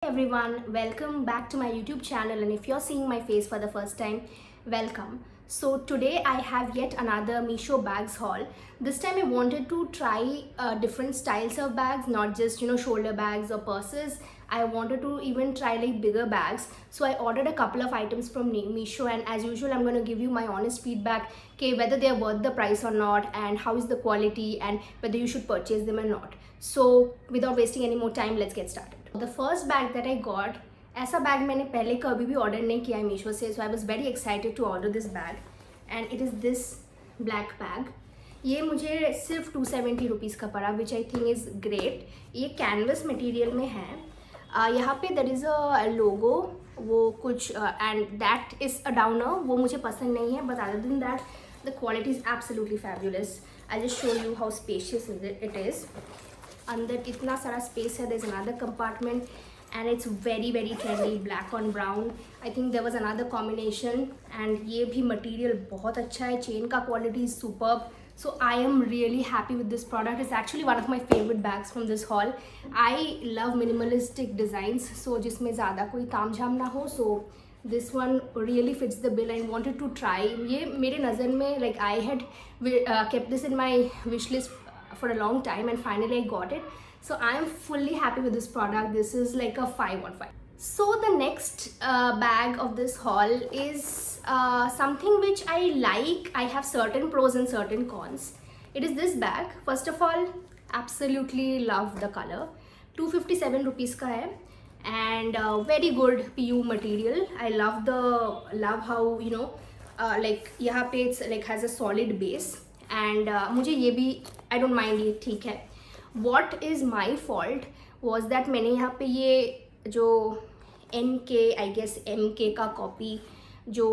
Everyone, welcome back to my YouTube channel, and if you're seeing my face for the first time, welcome. So today I have yet another Meesho bags haul. This time I wanted to try different styles of bags, not just shoulder bags or purses. I wanted to even try like bigger bags. So I ordered a couple of items from Meesho, and as usual I'm going to give you my honest feedback, okay, whether they are worth the price or not, and how is the quality, and whether you should purchase them or not. So without wasting any more time, let's get started. The first bag that I got, ऐसा bag मैंने पहले कभी भी order नहीं किया है मीशो से, so I was very excited to order this bag and it is this black bag. ये मुझे सिर्फ 270 रुपीज़ का पड़ा, which I think is great. ये कैनवस मटेरियल में है. यहाँ पे देयर इज़ अ लोगो, वो कुछ and that is a downer, वो मुझे पसंद नहीं है, but other than that the quality is absolutely fabulous. I just show you how spacious it is. अंदर इतना सारा स्पेस है. There is another compartment and it's very very trendy, black on brown. I think there was another combination and ये भी material बहुत अच्छा है. Chain का quality is superb. So I am really happy with this product. It's actually one of my favorite bags from this haul. I love minimalistic designs, so जिसमें ज़्यादा कोई तामझाम ना हो. So this one really fits the bill. I wanted to try. ये मेरे नज़र में like I had kept this in my wish list for a long time, and finally I got it. So I am fully happy with this product. This is like a 5 on 5. So the next bag of this haul is something which I like. I have certain pros and certain cons. It is this bag. First of all, absolutely love the color. 257 rupees का है and very good PU material. I love how like यहाँ पे it's like has a solid base. And मुझे ये भी I don't mind, ये ठीक है. What is my fault was that मैंने यहाँ पे ये जो NK आई गेस MK का कॉपी जो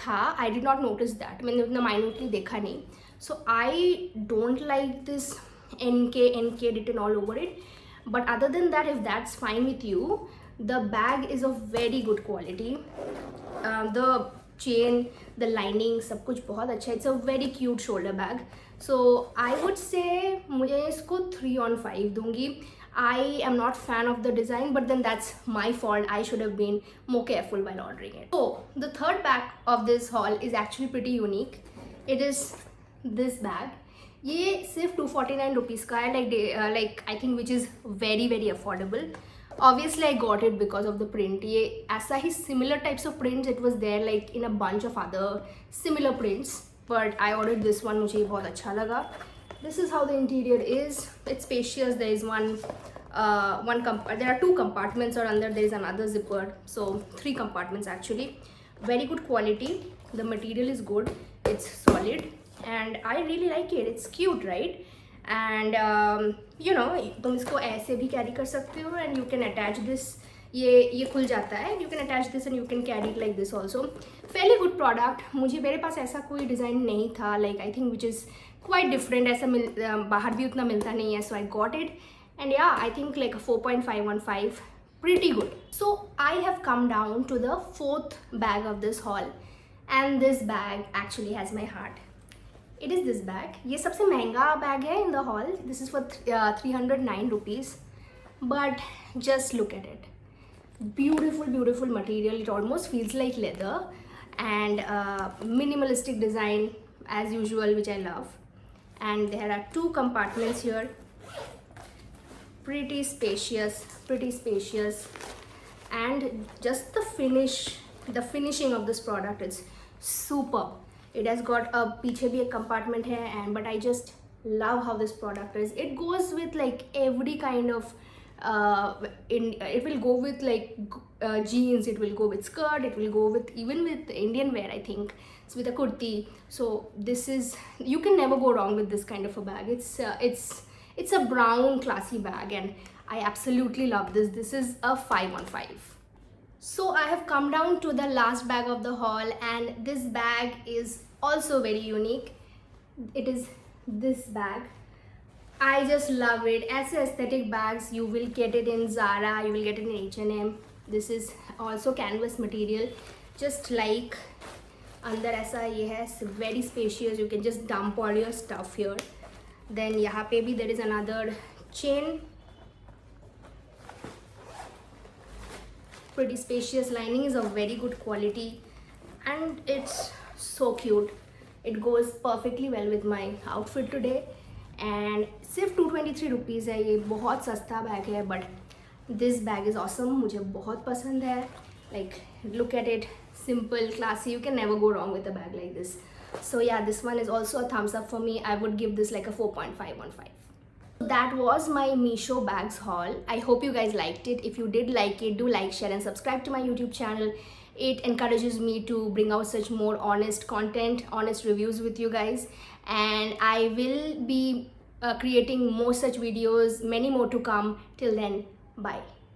था, I did not notice that. मैंने उतना माइन्यूटली देखा नहीं. So I don't like this NK written all over it. But other than that, if that's fine with you, the bag is of very good quality. The chain, the lining, सब कुछ बहुत अच्छा है. It's a very cute shoulder bag. So I would say मुझे इसको 3 on 5 दूंगी. I am not fan of the design, but then that's my fault. I should have been more careful while ordering it. So the third bag of this haul is actually pretty unique. It is this bag. ये सिर्फ 249 rupees का है. like I think which is very very affordable. Obviously I got it because of the print. ये ऐसा ही similar types of prints it was there like in a bunch of other similar prints, but I ordered this one. मुझे बहुत अच्छा लगा. This is how the interior is. It's spacious. There is there are 2 compartments, or under there is another zipper, so 3 compartments actually. Very good quality. The material is good. It's solid and I really like it. It's cute, right? And तुम इसको ऐसे भी carry कर सकते हो, and you can attach this. ये खुल जाता है. You can attach this and you can carry it like this also. Fairly good product. मेरे पास ऐसा कोई डिज़ाइन नहीं था, like I think which is quite different. ऐसा बाहर भी उतना मिलता नहीं है. So I got it, and yeah, I think like a 4.5 on 5. Pretty good. So I have come down to the 4th bag of this haul, and this bag actually has my heart. It is this bag. ये सबसे महंगा bag है in the haul. This is for 309 rupees. But just look at it. Beautiful material. It almost feels like leather, and minimalistic design as usual, which I love. And there are 2 compartments here. Pretty spacious, and just the finishing of this product is superb. It has got a पीछे भी एक compartment है, and but I just love how this product is. It goes with like every kind of it will go with like jeans, it will go with skirt, it will go with even with Indian wear. I think it's with a kurti. So this is, you can never go wrong with this kind of a bag. It's a brown classy bag, and I absolutely love this. This is a 5 on 5. So I have come down to the last bag of the haul, and this bag is also very unique. It is this bag. I just love it. As aesthetic bags, you will get it in Zara, you will get it in H&M. This is also canvas material, just like अंदर ऐसा ये है. Very spacious. You can just dump all your stuff here. Then यहाँ पे भी there is another chain pretty spacious. Lining is of very good quality and it's so cute. It goes perfectly well with my outfit today. And सिर्फ 223 rupees है, ये बहुत सस्ता bag है, but this bag is awesome, मुझे बहुत पसंद है. Like, look at it, simple, classy, you can never go wrong with a bag like this. So yeah, this one is also a thumbs up for me. I would give this like a 4.5 on 5. That was my Meesho bags haul. I hope you guys liked it. If you did like it, do like, share and subscribe to my YouTube channel. It encourages me to bring out such more honest content, honest reviews with you guys. And I will be creating more such videos, many more to come. Till then, bye.